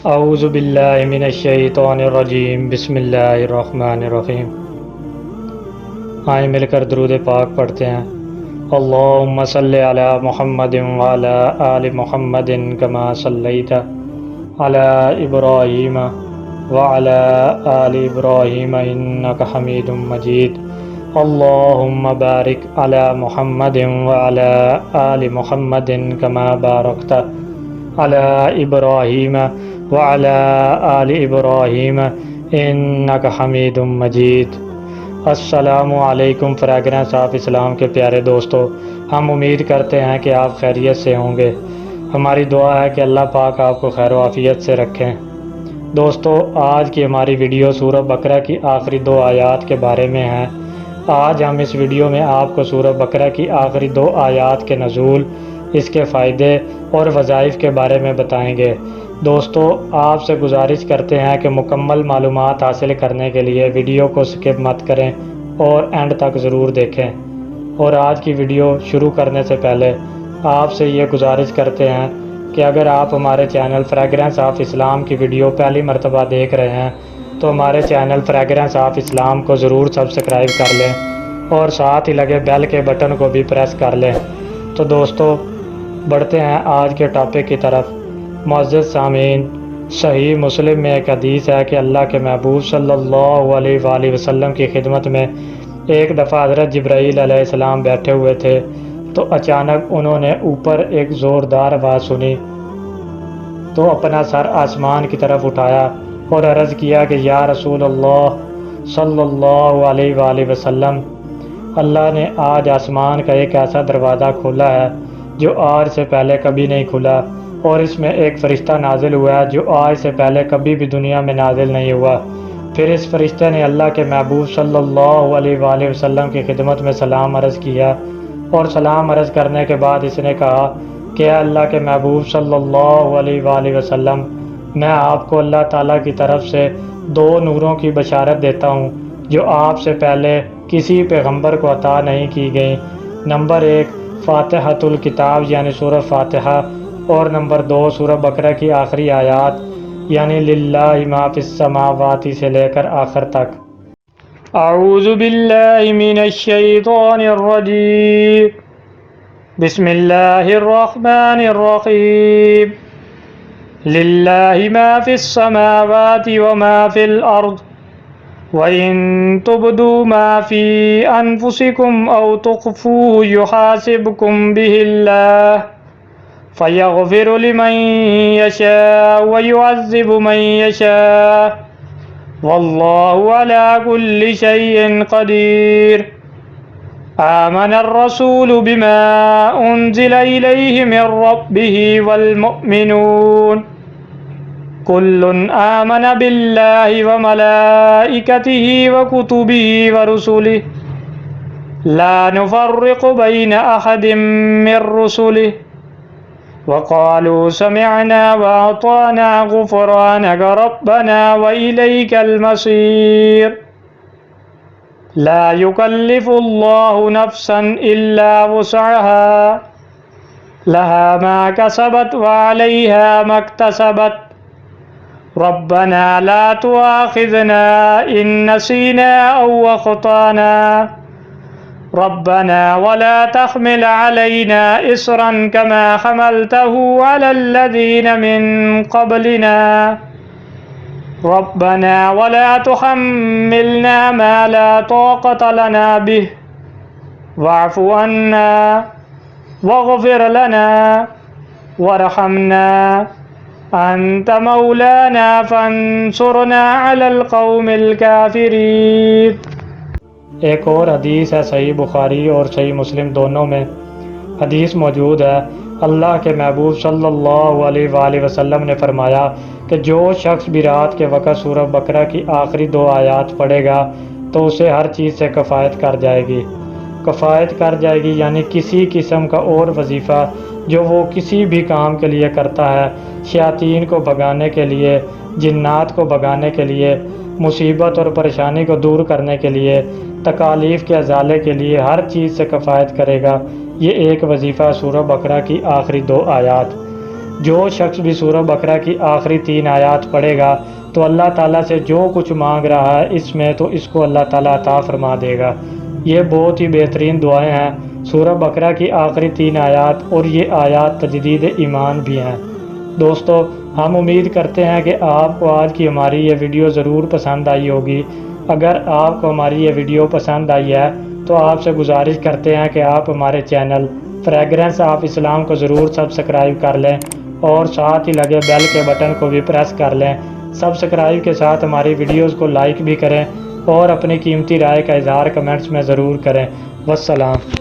اعوذ باللہ من الشیطان الرجیم بسم اللہ الرحمن الرحیم۔ آئیں مل کر درود پاک پڑھتے ہیں۔ اللہم صلی علی محمد وعلی آل محمد کما صلیت علی ابراہیم وعلی آل ابراہیم انک حمید مجید۔ اللہم بارک علی محمد وعلی آل محمد کما بارکت علی ابراہیم وعلی آل ابراہیم انک حمید مجید۔ السلام علیکم فریگرنس آف اسلام کے پیارے دوستو، ہم امید کرتے ہیں کہ آپ خیریت سے ہوں گے۔ ہماری دعا ہے کہ اللہ پاک آپ کو خیر و عافیت سے رکھیں۔ دوستو، آج کی ہماری ویڈیو سورہ بقرہ کی آخری 2 آیات کے بارے میں ہے۔ آج ہم اس ویڈیو میں آپ کو سورہ بقرہ کی آخری 2 آیات کے نزول، اس کے فائدے اور وظائف کے بارے میں بتائیں گے۔ دوستو، آپ سے گزارش کرتے ہیں کہ مکمل معلومات حاصل کرنے کے لیے ویڈیو کو سکپ مت کریں اور اینڈ تک ضرور دیکھیں۔ اور آج کی ویڈیو شروع کرنے سے پہلے آپ سے یہ گزارش کرتے ہیں کہ اگر آپ ہمارے چینل فریگرنس آف اسلام کی ویڈیو پہلی مرتبہ دیکھ رہے ہیں تو ہمارے چینل فریگرنس آف اسلام کو ضرور سبسکرائب کر لیں اور ساتھ ہی لگے بیل کے بٹن کو بھی پریس کر لیں۔ تو دوستو، بڑھتے ہیں آج کے ٹاپک کی طرف۔ معزز سامعین، صحیح مسلم میں ایک حدیث ہے کہ اللہ کے محبوب صلی اللہ علیہ وآلہ وسلم کی خدمت میں ایک دفعہ حضرت جبرائیل علیہ السلام بیٹھے ہوئے تھے تو اچانک انہوں نے اوپر ایک زوردار آواز سنی تو اپنا سر آسمان کی طرف اٹھایا اور عرض کیا کہ یا رسول اللہ صلی اللہ علیہ وآلہ وسلم، اللہ نے آج آسمان کا ایک ایسا دروازہ کھولا ہے جو آج سے پہلے کبھی نہیں کھلا، اور اس میں ایک فرشتہ نازل ہوا ہے جو آج سے پہلے کبھی بھی دنیا میں نازل نہیں ہوا۔ پھر اس فرشتے نے اللہ کے محبوب صلی اللہ علیہ وآلہ وسلم کی خدمت میں سلام عرض کیا، اور سلام عرض کرنے کے بعد اس نے کہا کہ اے اللہ کے محبوب صلی اللہ علیہ وآلہ وسلم، میں آپ کو اللہ تعالیٰ کی طرف سے 2 نوروں کی بشارت دیتا ہوں جو آپ سے پہلے کسی پیغمبر کو عطا نہیں کی گئیں۔ نمبر 1 فاتحۃ الکتاب یعنی سورہ فاتحہ، اور نمبر 2 سورہ بقرہ کی آخری آیات یعنی للہ ما فی السماوات سے لے کر آخر تک۔ اعوذ باللہ من الشیطان الرجیم، بسم اللہ الرحمن الرحیم۔ للہ ما فی السماوات وما فی الارض وَإِن تُبْدُوا مَا فِي أَنفُسِكُمْ أَوْ تُخْفُوهُ يُحَاسِبْكُم بِهِ اللَّهُ فَيَغْفِرُ لِمَن يَشَاءُ وَيُعَذِّبُ مَن يَشَاءُ وَاللَّهُ عَلَى كُلِّ شَيْءٍ قَدِيرٌ۔ آمَنَ الرَّسُولُ بِمَا أُنزِلَ إِلَيْهِ مِن رَّبِّهِ وَالْمُؤْمِنُونَ كُلٌّ آمَنَ بِاللَّهِ وَمَلَائِكَتِهِ وَكُتُبِهِ وَرُسُلِهِ لَا نُفَرِّقُ بَيْنَ أَحَدٍ مِّن رُّسُلِهِ وَقَالُوا سَمِعْنَا وَأَطَعْنَا غُفْرَانَكَ رَبَّنَا وَإِلَيْكَ الْمَصِيرُ۔ لَا يُكَلِّفُ اللَّهُ نَفْسًا إِلَّا وُسْعَهَا لَهَا مَا كَسَبَتْ وَعَلَيْهَا مَا اكْتَسَبَتْ رَبَّنَا لَا تُؤَاخِذْنَا إِن نَّسِينَا أَوْ أَخْطَأْنَا رَبَّنَا وَلَا تَحْمِلْ عَلَيْنَا إِصْرًا كَمَا حَمَلْتَهُ عَلَى الَّذِينَ مِن قَبْلِنَا رَبَّنَا وَلَا تُحَمِّلْنَا مَا لَا طَاقَةَ لَنَا بِهِ وَاعْفُ عَنَّا وَاغْفِرْ لَنَا وَارْحَمْنَا أَنْتَ مَوْلَانَا فَانصُرْنَا عَلَى الْقَوْمِ الْكَافِرِينَ۔ ایک اور حدیث ہے صحیح بخاری اور صحیح مسلم دونوں میں حدیث موجود ہے۔ اللہ کے محبوب صلی اللہ علیہ وآلہ وسلم نے فرمایا کہ جو شخص بھی رات کے وقت سورہ بقرہ کی آخری 2 آیات پڑھے گا تو اسے ہر چیز سے کفایت کر جائے گی۔ کفایت کر جائے گی یعنی کسی قسم کا اور وظیفہ جو وہ کسی بھی کام کے لیے کرتا ہے، شیاطین کو بھگانے کے لیے، جنات کو بھگانے کے لیے، مصیبت اور پریشانی کو دور کرنے کے لیے، تکالیف کے ازالے کے لیے، ہر چیز سے کفایت کرے گا۔ یہ ایک وظیفہ سورہ بقرہ کی آخری 2 آیات۔ جو شخص بھی سورہ بقرہ کی آخری 3 آیات پڑھے گا تو اللہ تعالیٰ سے جو کچھ مانگ رہا ہے اس میں تو اس کو اللہ تعالیٰ عطا فرما دے گا۔ یہ بہت ہی بہترین دعائیں ہیں سورہ بقرہ کی آخری 3 آیات، اور یہ آیات تجدید ایمان بھی ہیں۔ دوستو، ہم امید کرتے ہیں کہ آپ کو آج کی ہماری یہ ویڈیو ضرور پسند آئی ہوگی۔ اگر آپ کو ہماری یہ ویڈیو پسند آئی ہے تو آپ سے گزارش کرتے ہیں کہ آپ ہمارے چینل فریگرنس آف اسلام کو ضرور سبسکرائب کر لیں، اور ساتھ ہی لگے بیل کے بٹن کو بھی پریس کر لیں۔ سبسکرائب کے ساتھ ہماری ویڈیوز کو لائک بھی کریں، اور اپنی قیمتی رائے کا اظہار کمنٹس میں ضرور کریں۔ والسلام۔